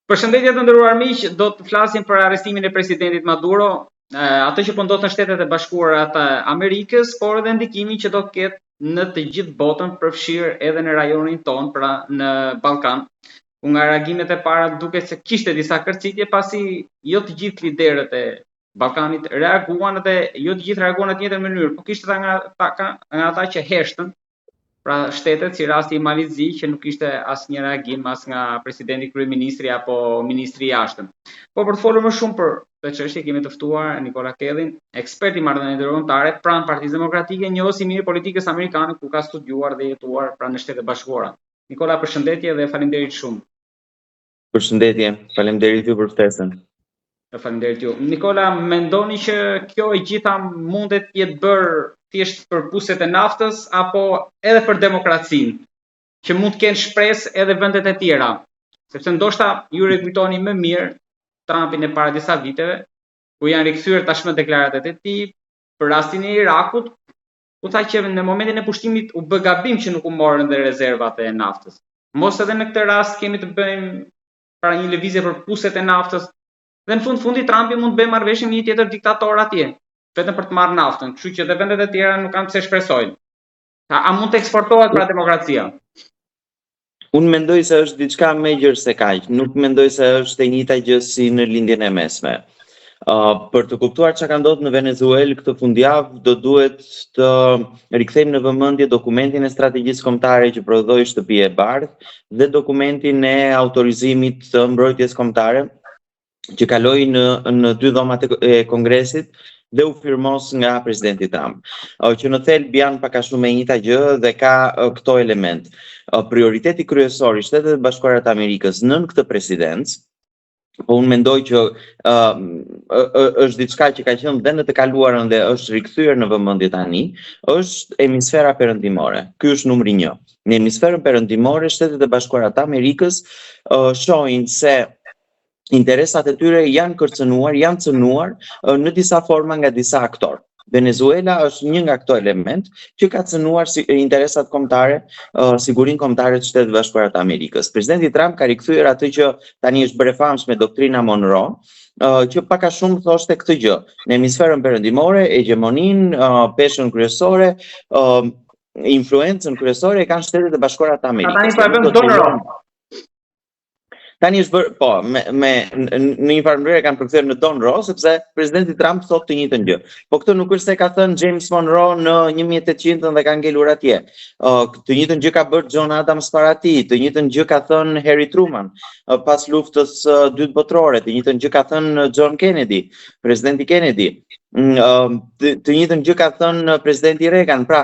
Përshëndetje të nderuar miq, do të flasim për arrestimin e presidentit Maduro, atë që po ndodh në Shtetet e Bashkuara të Amerikës, por edhe ndikimin që do të ketë në të gjithë botën, përfshirë edhe në rajonin ton, pra në Ballkan. Ku nga reagimet e para duket se kishte disa kërcitje, pasi jo të gjithë liderët e Ballkanit reaguan dhe jo të gjithë reaguan në të njëjtën mënyrë, por kishte nga ata që heshtën. Pra shtetet si rasti i Malizi që nuk ishte asnjë reagim as nga presidenti, kryeministri apo ministri i jashtëm. Po për të folur më shumë për këtë çështje kemi të ftuar Nikola Kellin, ekspert i marrëdhënieve ndërkombëtare pranë Partisë Demokratike, njohës i mirë politikës amerikane ku ka studiuar dhe jetuar pranë në Shtetet e Bashkuara. Nikola, përshëndetje dhe faleminderit shumë. Përshëndetje, faleminderit ju për ftesën. Faleminderit ju. Nikola, mendoni që kjo e gjitha mundet të jetë bërë thjesht për puset e naftës apo edhe për demokracinë, që mund të kenë shpresë edhe vendet e tjera? Sepse ndoshta ju rekujtoni më mirë Trumpin e para disa viteve, ku janë rikthyer tashmë deklaratat e tij për rastin e Irakut, ku tha që në momentin e pushtimit u bë gabim që nuk u morën dhe rezervat e naftës. Mos edhe në këtë rast kemi të bëjmë pra një lëvizje për puset e naftës, dhe në fundi Trumpi mund të bëjë marrëveshje me një tjetër diktator atje, vetëm për të marrë naftën, kështu që dhe vendet e tjera nuk kanë pse shpresojnë. A mund të eksportohet pra demokracia? Unë mendoj se është diçka më gjerë se kaq, nuk mendoj se është e njëjta gjë si në lindjen e mesme. Për të kuptuar çka ka ndodhur në Venezuelë këtë fundjavë, do duhet të rikthejmë në vëmendje dokumentin e strategjisë kombëtare që prodhoi Shtëpia e Bardhë dhe dokumentin e autorizimit të mbrojtjes kombëtare që kaloi në dy dhomat e Kongresit dhe u firmos nga presidenti Trump, që në thelb janë pak a shumë e njëjta gjë dhe ka këto element. Prioriteti kryesor i Shtetet e Bashkuara të Amerikës nën këtë presidencë, po unë mendoj që është diçka që ka qenë dhe në të kaluarën dhe është rikthyer në vëmendje tani, është hemisfera perëndimore. Ky është numri 1. Në hemisferën perëndimore, Shtetet e Bashkuara të Amerikës shohin se interesat e tyre janë kërcënuar, janë cënuar në disa forma nga disa aktorë. Venezuela është një nga këto element që ka cënuar interesat kombëtare, sigurinë kombëtare të Shtetit Bashkuara të Amerikës. Presidenti Trump ka rikthyer atë që tani është bërë e famshme doktrina Monroe, që pak a shumë thoshte këtë gjë. Në hemisferën perëndimore, hegemoninë, peshën kryesore, influencën kryesore e kanë Shtetet e Bashkuara të Amerikës. Tani është bërë, po, në një farë mënyrë kanë përkthyer në Don Ross, sepse presidenti Trump thotë të njëjtën gjë. Po këtë nuk është se ka thënë James Monroe në 1800 dhe ka ngelur atje. Të njëjtën gjë ka bërë John Adams para tij, të njëjtën gjë ka thënë Harry Truman pas luftës së dytë botërore, të njëjtën gjë ka thënë John Kennedy, presidenti Kennedy. Të njëjtën gjë ka thënë presidenti Reagan. Pra,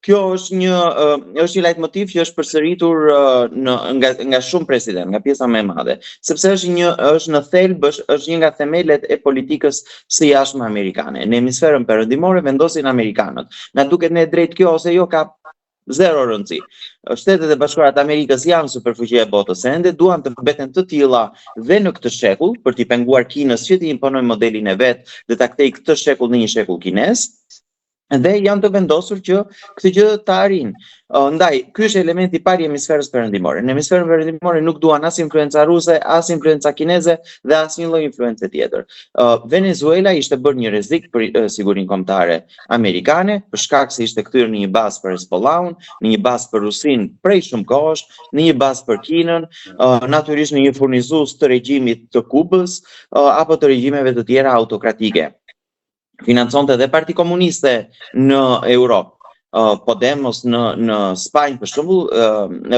kjo është një lajtmotiv që është përsëritur nga shumë president, nga pjesa më e madhe, sepse është në thelb, është një nga themelet e politikës së jashtme amerikane. Në hemisferën perëndimore vendosin amerikanët. Na duket ne drejt kjo ose jo ka zero rëndësi. Shtetet e Bashkuara të Amerikës janë superfuqia e botës ende, duan të mbeten të tilla dhe në këtë shekull për t'i penguar Kinës që t'i imponojë modelin e vet dhe ta kthejë këtë shekull në një shekull kinez. Dhe janë të vendosur që këtë gjë ta arrijnë. Ndaj, ky është elementi i parë i hemisferës perëndimore. Në hemisferën perëndimore nuk duan as influenca ruse, as influenca kineze dhe asnjë lloj influencë tjetër. Venezuela ishte bërë një rrezik për sigurinë kombëtare amerikane, për shkak se ishte kthyer në një bazë për Hezbollahun, në një bazë për Rusinë prej shumë kohësh, në një bazë për Kinën, natyrisht në një furnizues të regjimit të Kubës apo të regjimeve të tjera autokratike. Financonte dhe Parti Komuniste në Europë. Podemos në Spanjë për shembull,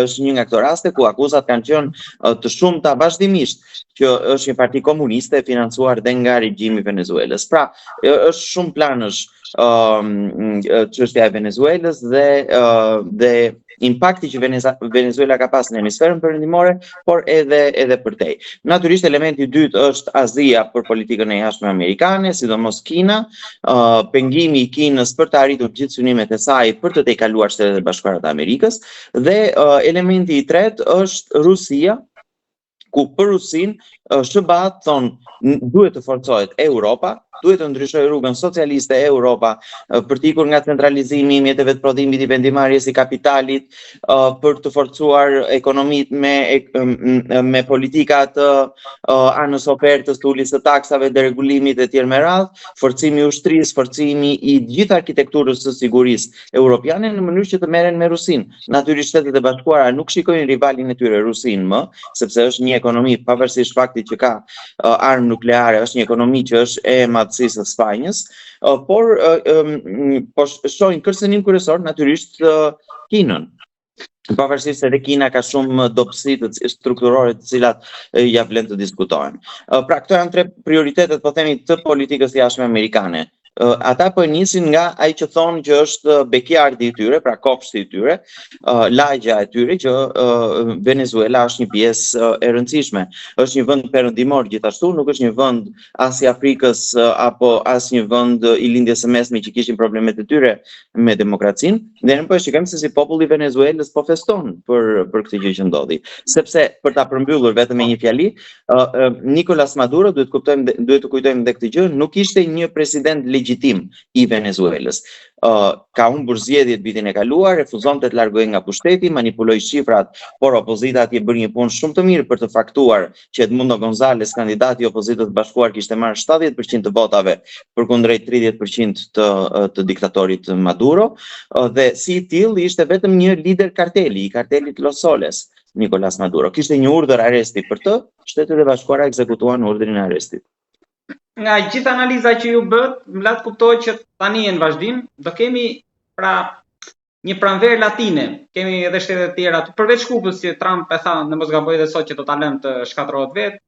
është një nga këto raste ku akuzat kanë qenë të shumta vazhdimisht që është një parti komuniste financuar dhe nga regjimi i Venezuelës. Pra, është shumë planësh çështja e Venezuelës dhe impakti që Venezuela ka pas në hemisferën perëndimore, por edhe përtej. Natyrisht elementi i dytë është Azia për politikën e jashtme amerikane, sidomos Kina, pengimi i Kinës për të arritur gjithë synimet e saj për të tejkaluar Shtetet e Bashkuara të Amerikës, dhe elementi i tretë është Rusia, ku për Rusin SBA thonë duhet të forcohet Europa, duhet të ndryshoj rrugën socialiste e Europa për t'ikur nga centralizimi i mjeteve të prodhimit, i vendimarrjes i kapitalit, për të forcuar ekonomitë me politika të anës ofertës, të uljes së taksave, deregulimit e tjerë me radhë, forcimi i ushtrisë, forcimi i gjithë arkitekturës së sigurisë europiane në mënyrë që të merren me Rusin. Natyrisht Shtetet e Bashkuara nuk shikojnë rivalin e tyre Rusin më, sepse është një ekonomi pavarësisht faktit që ka armë nukleare, është një ekonomi që është e madhësisë së Spanjës, por shohin kërcënim kryesor natyrisht Kinën. Pavarësisht se dhe Kina ka shumë dobësi strukturore të cilat ja vlen të diskutohen. Pra këto janë tre prioritetet, po themi, të politikës jashtme amerikane. Ata po nisin nga ai që thonë që është bekiardi i tyre, pra kopshti i tyre, lagja e tyre, që Venezuela është një pjesë e rëndësishme. Është një vend perëndimor gjithashtu, nuk është një vend as i Afrikës apo as një vend i lindjes së mesme që kishin problemet e tyre me demokracinë. Dhe ne po shikojmë se si populli i Venezuelës po feston për këtë gjë që ndodhi. Sepse për ta përmbyllur vetëm me një fjali, Nicolas Maduro, duhet të kujtojmë edhe këtë gjë, nuk ishte një president legjitim i Venezuelës. Ka humbur zgjedhjet vitin e kaluar, refuzonte të largohej nga pushteti, manipuloi shifrat, por opozita atje bëri një punë shumë të mirë për të faktuar që Edmundo González, kandidati i opozitës bashkuar, kishte marrë 70% të votave përkundrejt 30% të diktatorit Maduro, dhe si i tillë ishte vetëm një lider karteli, i kartelit Los Soles, Nicolas Maduro. Kishte një urdhër arresti për të, Shtetet e Bashkuara ekzekutuan urdhrin e arrestit. Nga gjithë analiza që ju bët, më latë kuptohet që tani në vazhdim do kemi pra një pranverë latine, kemi edhe shtetet tjera, përveç Kubës që Trump e tha në mos gaboj dhe sot që do ta lëmë të shkatërrohet vetë,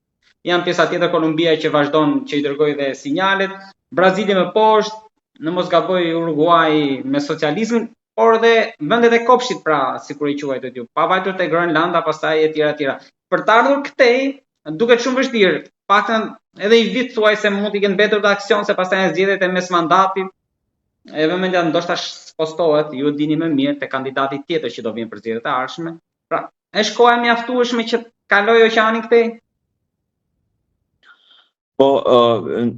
janë pjesa tjetër Kolumbia që vazhdon që i dërgoj dhe sinjalet, Brazili më poshtë, në mos gaboj Uruguay me socializmin, por dhe vendet e kopshtit pra, sikur i quajtë ju, pavajtur te Grenlanda, pastaj e tjera. Për të ardhur këtej, duket shumë vështirë. Paktën edhe i vit thuaj se mund t'i kenë mbetur të aksion se pastaj janë zgjedhjet e mes mandatit. E vëmendja ndoshta spostohet, ju e dini më mirë te kandidati tjetër që do vjen për zgjedhjet e ardhshme. Pra, është koha e mjaftueshme që kaloj oqeanin këtej? Po,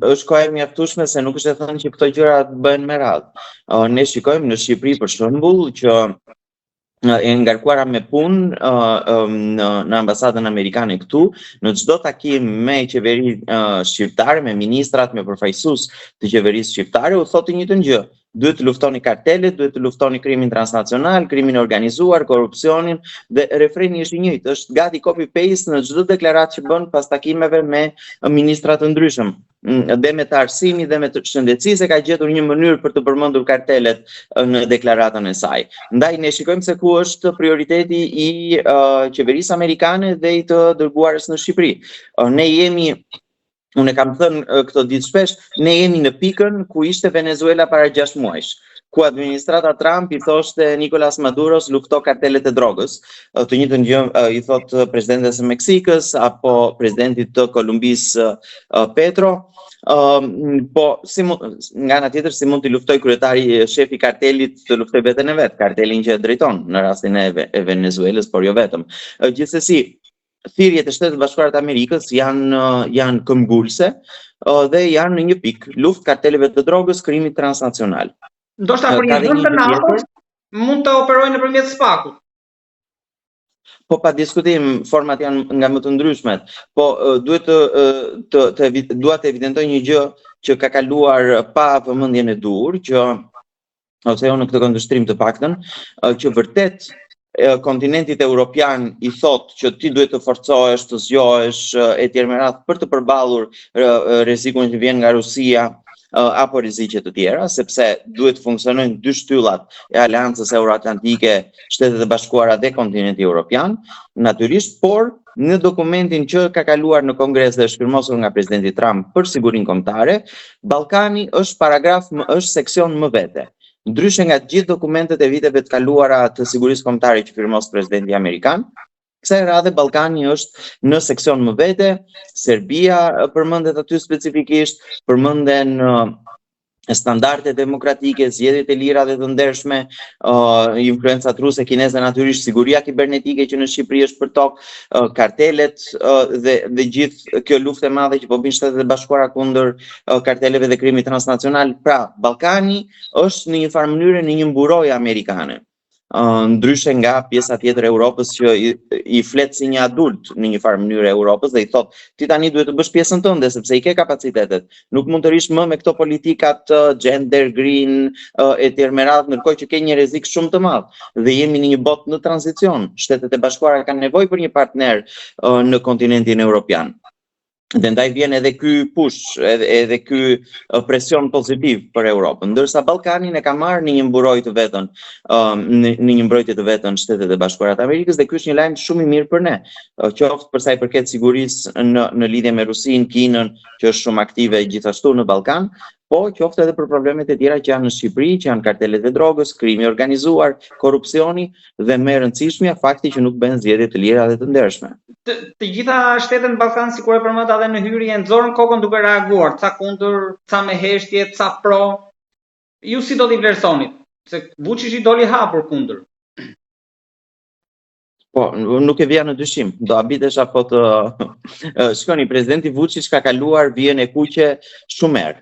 është koha e mjaftueshme se nuk është e thënë që këto gjëra bëhen me radhë. Ne shikojmë në Shqipëri për shembull që e ngarkuara me punë në ambasadën amerikane këtu, në çdo takim me qeveri shqiptare, me ministrat, me përfaqësues të qeverisë shqiptare, u thotë një të gjë. Duhet të luftoni kartelet, duhet të luftoni krimin transnacional, krimin organizuar, korrupsionin, dhe refreni është i njëjtë, është gati copy-paste në çdo deklaratë që bën pas takimeve me ministra të ndryshëm. Dhe me të arsimit dhe me të shëndetësisë ka gjetur një mënyrë për të përmendur kartelet në deklaratën e saj. Ndaj ne shikojmë se ku është prioriteti i qeverisë amerikane dhe i të dërguarës në Shqipëri. Ne jemi, unë e kam thënë këto ditë shpesh, ne jemi në pikën ku ishte Venezuela para 6 muajsh, ku administrata Trump i thoshte Nicolas Maduros lufto kartelet e drogës, të njëjtën gjë i thot presidentes së Meksikës apo presidentit të Kolumbisë Petro. Po nga ana tjetër si mund të luftoj kryetari shefi kartelit të luftoj veten e vet, kartelin që e drejton në rastin e Venezuelës, por jo vetëm. Gjithsesi, thirrjet e Shtetit Bashkuar të Amerikës janë këmbgulse dhe janë në një pikë, luftë karteleve të drogës, krimi transnacional. Ndoshta për një vend të natës mund të operojnë nëpërmjet SPAK-ut. Po pa diskutim, format janë nga më të ndryshmet, po dua të evidentoj një gjë që ka kaluar pa vëmendjen e duhur, që ose jo në këtë këndvështrim të paktën, që vërtet kontinentit europian i thot që ti duhet të forcohesh, të zgjohesh e tjerë me radhë për të përballur rrezikun që vjen nga Rusia apo rreziqe të tjera, sepse duhet të funksionojnë dy shtyllat e Aleancës Euroatlantike, Shtetet e Bashkuara dhe kontinenti europian, natyrisht, por në dokumentin që ka kaluar në Kongres dhe është firmosur nga presidenti Trump për sigurinë kombëtare, Ballkani është seksion më vete. Ndryshe nga të gjithë dokumentet e viteve të kaluara të sigurisë kombëtare që firmos presidenti amerikan, kësaj radhe Ballkani është në seksion më vete, Serbia përmendet aty specifikisht, përmenden standarde demokratike, zgjedhjet e lira dhe të ndershme, influencat ruse, kineze natyrisht, siguria kibernetike që në Shqipëri është për tokë, kartelet dhe gjithë kjo luftë e madhe që po bën Shtetet e Bashkuara kundër karteleve dhe krimit transnacional. Pra, Ballkani është në një farë mënyrë në një mburojë amerikane. Ndryshe nga pjesa tjetër e Europës që i flet si një adult në një farë mënyrë e Europës dhe i thot ti tani duhet të bësh pjesën tënde sepse i ke kapacitetet. Nuk mund të rish më me këto politikat gender, green etj me radhë, ndërkohë që ke një rrezik shumë të madh dhe jemi në një botë në tranzicion. Shtetet e Bashkuara kanë nevojë për një partner në kontinentin evropian. Dhe ndaj vjen edhe ky push, edhe ky presion pozitiv për Europën, ndërsa Ballkanin e ka marrë në një mburojtje të vetën, në një mbrojtje të vetën Shtetet e Bashkuara të Amerikës dhe ky është një lajm shumë i mirë për ne, qoftë për sa i përket sigurisë në lidhje me Rusinë, Kinën, që është shumë aktive gjithashtu në Ballkan, po qoftë edhe për problemet e tjera që janë në Shqipëri, që janë kartelet e drogës, krimi organizuar, korrupsioni dhe më e rëndësishmja fakti që nuk bën zgjedhje të lira dhe të ndershme. Të gjitha shtetet në Ballkan, sikur e përmend edhe në hyrje, nxorën kokën duke reaguar, ca kundër, ca me heshtje, ca pro. Ju si do t'i vlerësoni? Se Vučić i doli hapur kundër. Po, nuk e vija në dyshim. Do habitesh apo të shkoni, presidenti Vučić ka kaluar vijën e kuqe shumë herë,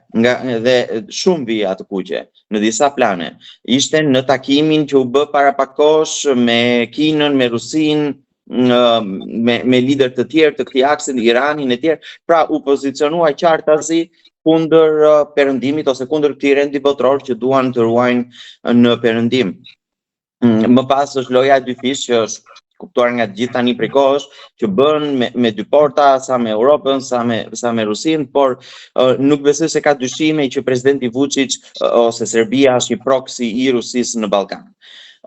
dhe shumë vija të kuqe në disa plane. Ishte në takimin që u bë para pak kohësh me Kinën, me Rusinë, me lider të tjerë të këtij aksi, Iranin e tjerë, pra u pozicionua qartazi kundër perëndimit ose kundër këtij rendi botror që duan të ruajnë në perëndim. Më pas është loja e dy fish që është kuptuar nga gjithë tani prej kohësh, që bën me dy porta, sa me Europën, sa me Rusinë, por nuk besoj se ka dyshime që presidenti Vučić ose Serbia është një proksi i Rusisë në Ballkan.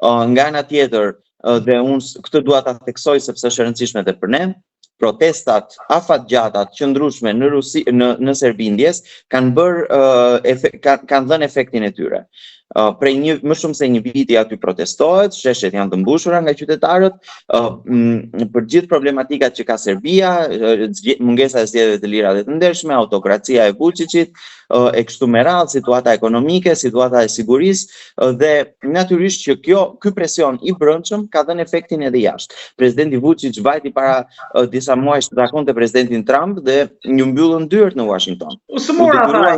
Nga ana tjetër, dhe unë këtë dua ta theksoj sepse është e rëndësishme edhe për ne, protestat afatgjata të qëndrueshme në Serbi ndjes kanë dhënë efektin e tyre. Prej më shumë se një viti aty protestohet, sheshet janë të mbushura nga qytetarët, për gjithë problematikat që ka Serbia, mungesa e zgjedhjeve të lira dhe të ndershme, autokracia e Vučićit, e kështu me radhë, situata ekonomike, situata e sigurisë dhe natyrisht që ky presion i brendshëm ka dhënë efektin edhe jashtë. Presidenti Vučić vajti para disa muajsh të takonte presidentin Trump dhe ju mbyllën dyert në Washington. Usëmura thaj.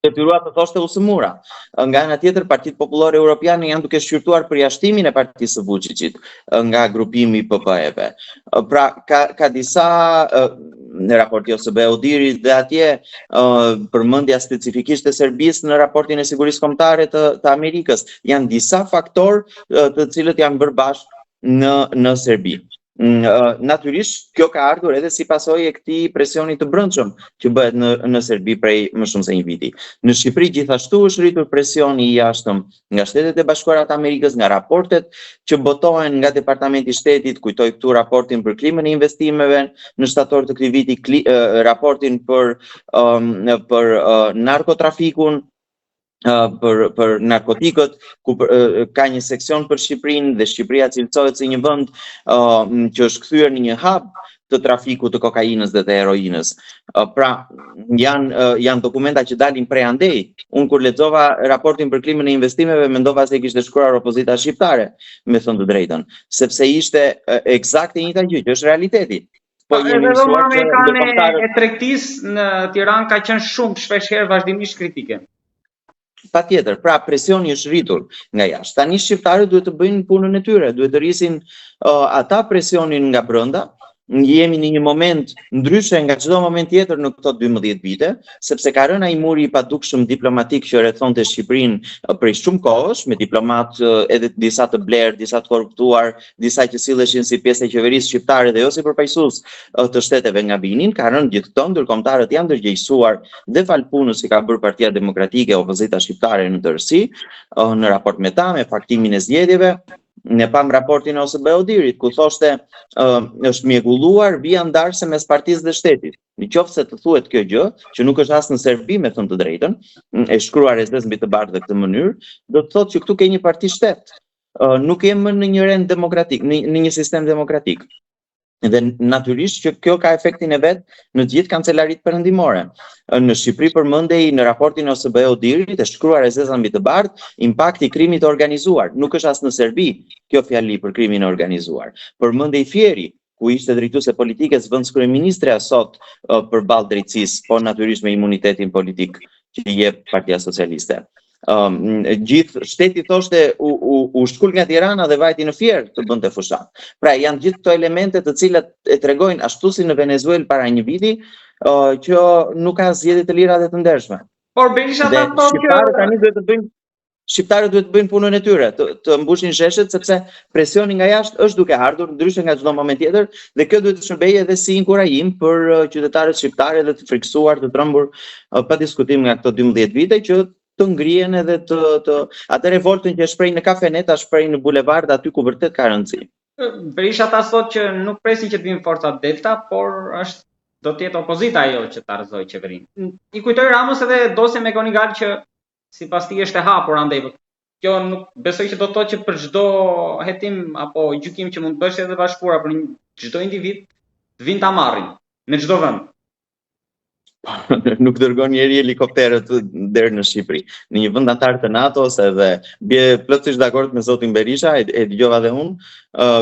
Detyrua të thoshte usëmura. Nga ana tjetër, Partitë Popullore Europiane janë duke shqyrtuar përjashtimin e partisë së Vučićit nga grupimi i PP-ve. Pra ka disa në raporti OSBE Odirit dhe atje përmendja specifikisht e Serbisë në raportin e sigurisë kombëtare të Amerikës. Janë disa faktorë të cilët janë bërë bashkë në Serbi. Natyrisht kjo ka ardhur edhe si pasojë e këtij presioni të brendshëm që bëhet në Serbi prej më shumë se një viti. Në Shqipëri gjithashtu është rritur presioni i jashtëm nga Shtetet e Bashkuara të Amerikës, nga raportet që botohen nga Departamenti i Shtetit, kujtoj këtu raportin për klimën e investimeve në shtator të këtij viti, raportin për narkotrafikun, për narkotikët, ku ka një seksion për Shqipërinë dhe Shqipëria cilësohet si një vend që është kthyer në një hub të trafikut të kokainës dhe të heroinës. Pra, janë dokumenta që dalin prej andej. Unë kur lexova raportin për klimën e investimeve, mendova se kishte shkruar opozita shqiptare, me thënë të drejtën, sepse ishte eksakte e njëjta gjë, që është realiteti. Po jemi mësuar që ndërkombëtarët e tregtisë në Tiranë ka qenë shumë shpeshherë vazhdimisht kritike. Patjetër, pra presioni është rritur nga jashtë. Tani shqiptarët duhet të bëjnë punën e tyre, duhet të rrisin ata presionin nga brenda. Jemi në një moment ndryshe nga çdo moment tjetër në këto 12 vite, sepse ka rënë ai muri i padukshëm diplomatik që rrethonte Shqipërinë prej shumë kohësh, me diplomat edhe disa të blerë, disa të korruptuar, disa që silleshin si pjesë e qeverisë shqiptare dhe jo si përfaqësues të shteteve nga Binin. Ka rënë gjithë këto, ndërkombëtarët janë ndërgjegjësuar dhe fal punës që ka bërë Partia Demokratike, opozita shqiptare në tërësi, në raport me ta, me faktimin e zgjedhjeve. Ne pam raportin e OSBE Odirit, ku thoshte është mjegulluar vija ndarse mes partisë dhe shtetit. Nëse të thuhet kjo gjë, që nuk është as në Serbi me thënë të drejtën, e shkruar e mbi të bardhë në këtë mënyrë, do të thotë që këtu ke një parti shtet. Nuk jemi në një rend demokratik, në një sistem demokratik. Dhe natyrisht që kjo ka efektin e vet në gjithë kancelarit perëndimore. Në Shqipëri përmendej në raportin OSBE-Odirit e shkruar e Zeza mbi të bardhë, impakti i krimit të organizuar. Nuk është as në Serbi kjo fjali për krimin e organizuar. Përmendej Fieri, ku ishte drejtuese politike zëvendëskryeministre sot përballë drejtësisë, por natyrisht me imunitetin politik që i jep Partia Socialiste. Gjithë shteti thoshte u shkull nga Tirana dhe vajti në Fier të bënte fushat. Pra janë gjithë këto elemente të cilat e tregojnë ashtu si në Venezuelë para një viti që nuk ka zgjedhje të lira dhe të ndershme. Por Berisha ta thotë që shqiptarët duhet të bëjnë punën e tyre, të mbushin sheshet sepse presioni nga jashtë është duke ardhur ndryshe nga çdo moment tjetër dhe kjo duhet të shërbejë edhe si inkurajim për qytetarët shqiptarë dhe të friksuar, të trembur pa diskutim nga këto 12 vite që të ngrihen edhe të atë revoltën që e shpreh në kafenet, ta shpreh në bulevard aty ku vërtet ka rëndësi. Berisha ta thotë që nuk presin që të vinë forcat delta, por do të jetë opozita ajo që ta rrëzojë qeverinë. I kujtoj Ramës edhe dosjen me Gonigal që sipas tij është e hapur andaj. Kjo nuk besoj që do të thotë që për çdo hetim apo gjykim që mund të bësh edhe bashkëpura për çdo individ të vinë ta marrin në çdo vend. Nuk dërgon njeri helikopterët deri në Shqipëri. Në një vend antar të NATO-s edhe bie plotësisht dakord me zotin Berisha, e dëgjova dhe unë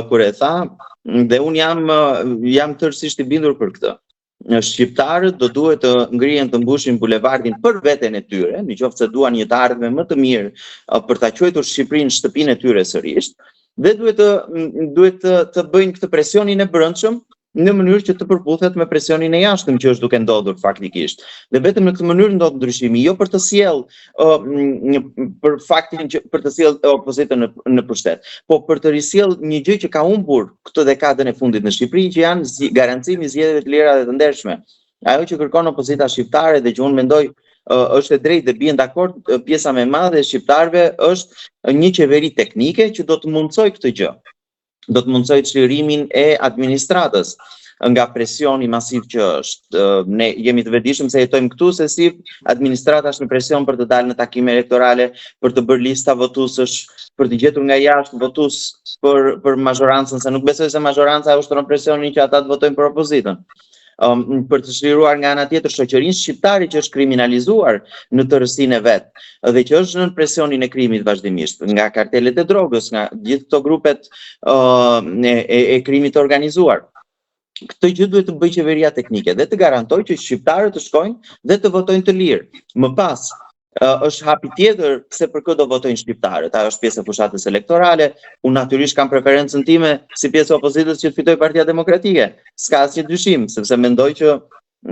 kur e tha, dhe unë jam tërësisht i bindur për këtë. Shqiptarët do duhet të ngrihen të mbushin bulevardin për veten e tyre, nëse duan një të ardhme më të mirë për ta quajtur Shqipërinë shtëpinë e tyre sërish, dhe duhet të bëjnë këtë presionin e brendshëm në mënyrë që të përputhet me presionin e jashtëm që është duke ndodhur faktikisht. Dhe vetëm në këtë mënyrë ndodh ndryshimi, jo për të për faktin që për të sjellë opozitën në pushtet, po për të risjellë një gjë që ka humbur këtë dekadën e fundit në Shqipëri, që janë garancimi i zgjedhjeve të lira dhe të ndershme. Ajo që kërkon opozita shqiptare dhe që unë mendoj është e drejtë dhe bien dakord pjesa më e madhe e shqiptarëve është një qeveri teknike që do të mundsojë këtë gjë. Do të mundsoj çlirimin e administratës nga presioni masiv që është. Ne jemi të vetëdijshëm se jetojmë këtu se si administrata është në presion për të dalë në takime elektorale, për të bërë lista votuesësh, për të gjetur nga jashtë votues për majorancën, se nuk besoj se majoranca ushtron presionin që ata të votojnë për opozitën. Për të çliruar nga ana tjetër shoqërinë shqiptare që është kriminalizuar në tërësinë e vet dhe që është nën presionin e krimit vazhdimisht, nga kartelet e drogës, nga gjithë këto grupet e krimit të organizuar. Këtë gjë duhet të bëjë qeveria teknike dhe të garantojë që shqiptarët të shkojnë dhe të votojnë të lirë. Më pas është hapi tjetër se për këtë do votojnë shqiptarët. Ajo është pjesë e fushatës elektorale. Unë natyrisht kam preferencën time si pjesë e opozitës që të fitoj Partia Demokratike. S'ka asnjë dyshim, sepse mendoj që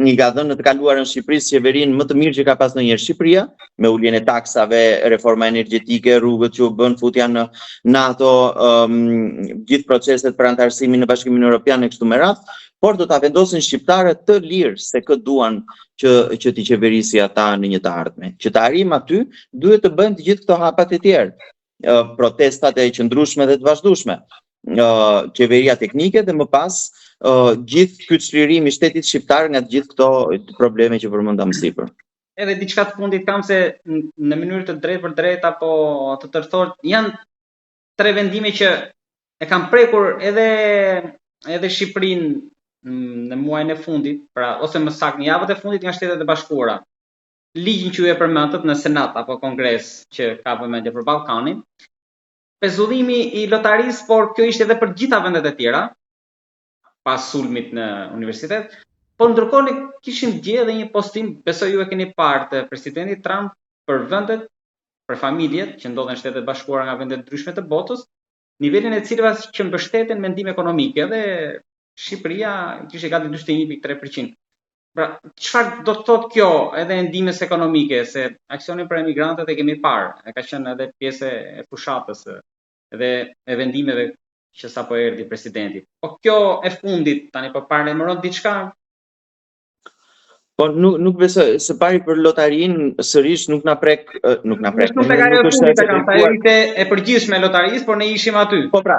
i ka dhënë në të kaluarën Shqipërisë qeverinë më të mirë që ka pas ndonjëherë Shqipëria, me uljen e taksave, reforma energjetike, rrugët që u bën, futja në NATO, gjithë proceset për antarësimin në Bashkimin Evropian e kështu me radhë, por do ta vendosin shqiptarët të lirë se këtë duan që t'i qeverisi ata në një të ardhme. Që të arrijmë aty, duhet të bëjmë të gjithë këto hapat e tjerë, protestat e qëndrueshme dhe të vazhdueshme, qeveria teknike dhe më pas gjithë ky çlirim i shtetit shqiptar nga të gjithë këto probleme që përmenda më sipër. Edhe diçka të fundit kam se në mënyrë të drejtë për drejtë apo të tërthort janë 3 vendime që e kanë prekur edhe Shqipërinë në muajin e fundit, pra ose më saktë në javët e fundit nga Shtetet e Bashkuara. Ligjin që ju e përmendët në Senat apo Kongres që ka vëmendje për Ballkanin, pezullimi i lotarisë, por kjo ishte edhe për gjitha vendet e tjera, pas sulmit në universitet, por ndërkohë ne kishim dje edhe një postim, besoj ju e keni parë, të presidentit Trump për vendet, për familjet që ndodhen në Shtetet e Bashkuara nga vende të ndryshme të botës, nivelin e cilëve që mbështeten mendim ekonomik, edhe Shqipëria kishte gati 41.3%. Pra, çfarë do të thotë kjo edhe ndihmës ekonomike, se aksionin për emigrantët e kemi parë, e ka qenë edhe pjesë e fushatës, edhe e vendimeve që sapo erdhi presidenti. Po kjo e fundit tani po parlemëron diçka? Po nuk besoj, së pari për lotarinë sërish nuk na prek. Nuk është e përgjithshme lotarisë, por ne ishim aty. Po pra,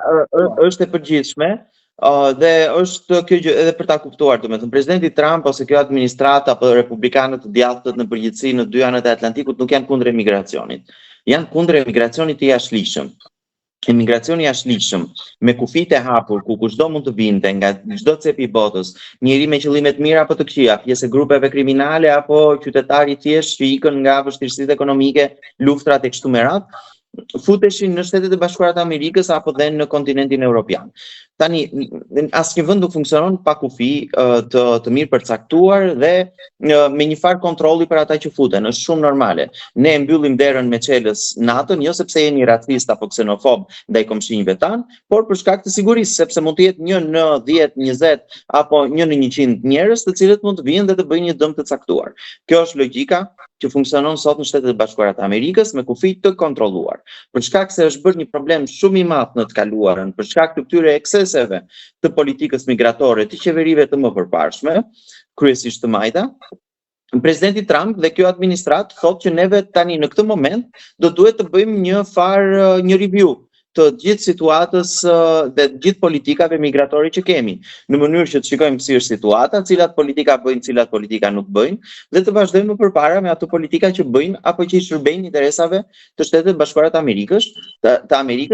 është e përgjithshme. Dhe është kjo gjë edhe për ta kuptuar, domethënë presidenti Trump ose kjo administrata apo republikanët të djathtët në përgjithësi në 2 anët e Atlantikut nuk janë kundër emigracionit. Janë kundër emigracionit të jashtëligjshëm. emigracioni jashtëligjshëm me kufit e hapur ku kushdo mund të vinte nga çdo cep i botës, njëri me qëllime të mira apo të këqija, pjesë e grupeve kriminale apo qytetari thjesht që ikën nga vështirësitë ekonomike, luftrat e kështu me radhë, futeshin në Shtetet e Bashkuara të Amerikës apo dhe në kontinentin evropian. Tani, asnjë vend nuk funksionon pa kufi të mirë përcaktuar dhe me një farë kontrolli për ata që futen. Është shumë normale. Ne mbyllim derën me çelës natën, jo sepse jeni racist apo ksenofob ndaj komshinjve tan, por për shkak të sigurisë, sepse mund të jetë 1 në 10, 20 apo 1 në 100 njerëz të cilët mund të vinë dhe të bëjnë një dëm të caktuar. Kjo është logjika që funksionon sot në Shtetet e Bashkuara të Amerikës me kufi të kontrolluar. Për shkak se është bërë një problem shumë i madh në të kaluarën, për shkak të këtyre ekseseve të politikës migratore të qeverive të mëparshme, kryesisht të majta, Presidenti Trump dhe kjo administratë thotë që neve tani në këtë moment do duhet të bëjmë një review të gjithë situatës dhe gjithë politikave migratore që kemi, në mënyrë që të shikojmë si është situata, cilat politika bëjnë, cilat politika nuk bëjnë, dhe të vazhdojmë përpara me ato politika që bëjnë apo që i shërbejnë interesave të Shtetet Bashkuara të Amerikës,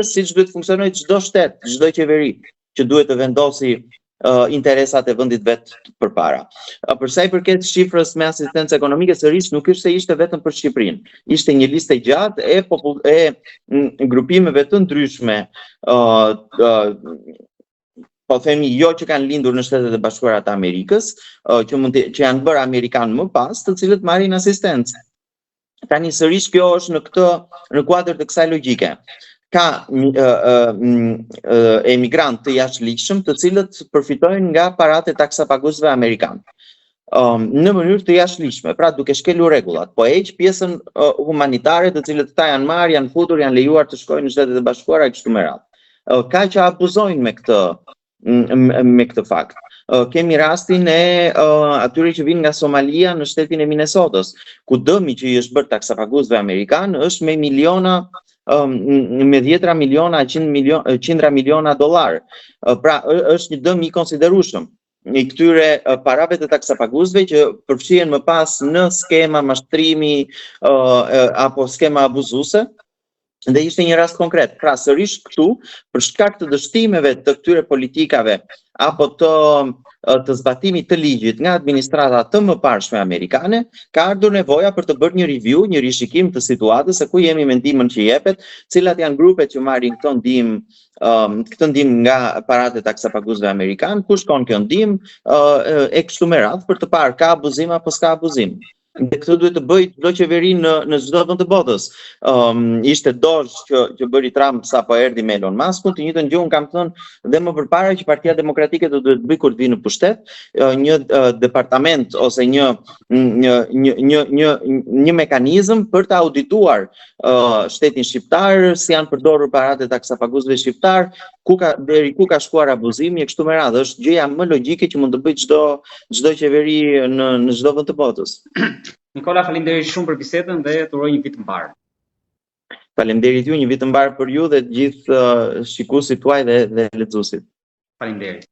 siç duhet funksionojë çdo shtet, çdo qeveri që duhet të vendosi interesat e vendit vet përpara. Për sa i përket shifrës me asistencë ekonomike, sërish nuk ishte se ishte vetëm për Shqipërinë. Ishte një listë gjatë e grupimeve të ndryshme, po themi jo që kanë lindur në Shtetet e Bashkuara të Amerikës, që janë bërë amerikanë më pas, të cilët marrin asistencë. Tani sërish kjo është në kuadër të kësaj logjike. Ka emigrant të jashtëligjshëm të cilët përfitojnë nga paratë e taksapaguesve amerikanë. Në mënyrë të jashtëligjshme, pra duke shkelur rregullat, po heq pjesën humanitare të cilët ata janë marrë, janë futur, janë lejuar të shkojnë në Shtetet e Bashkuara kështu me radhë. Ka që abuzojnë me këtë fakt. Kemi rastin e atyre që vinë nga Somalia në shtetin e Minnesotës, ku dëmi që i është bërë taksapaguesve amerikanë është me miliona me 10 miliona, 100 miliona dollar. Pra është një dëm i konsiderueshëm i këtyre parave të taksapaguesve që përfshihen më pas në skema mashtrimi apo skema abuzuese. Dhe ishte një rast konkret. Pra sërish këtu, për shkak të dështimeve të këtyre politikave apo të zbatimit të ligjit nga administrata të mëparshme amerikane, ka ardhur nevoja për të bërë një review, një rishikim të situatës se ku jemi me ndihmën që jepet, cilat janë grupet që marrin këtë ndihmë nga paratë e taksapaguesve amerikan, ku shkon kjo ndihmë e kështu me radhë për të parë ka abuzim apo s'ka abuzim. Dhe këtë duhet të bëjë çdo qeveri në çdo vend të botës. Ishte dosh që bëri Trump sapo erdhi me Elon Musk, të njëjtën gjë un kam thënë dhe më përpara që Partia Demokratike do të bëjë kur të vinë në pushtet, një departament ose një mekanizëm për të audituar shtetin shqiptar, si janë përdorur paratë e taksapaguesve shqiptar, deri ku ka shkuar abuzimi e kështu me radhë. Është gjëja më logjike që mund të bëjë çdo qeveri në çdo vend të botës. Nikola, faleminderit shumë për bisedën dhe të uroj një vit të mbar. Faleminderit ju, një vit të mbar për ju dhe të gjithë shikuesit tuaj dhe lexuesit. Faleminderit.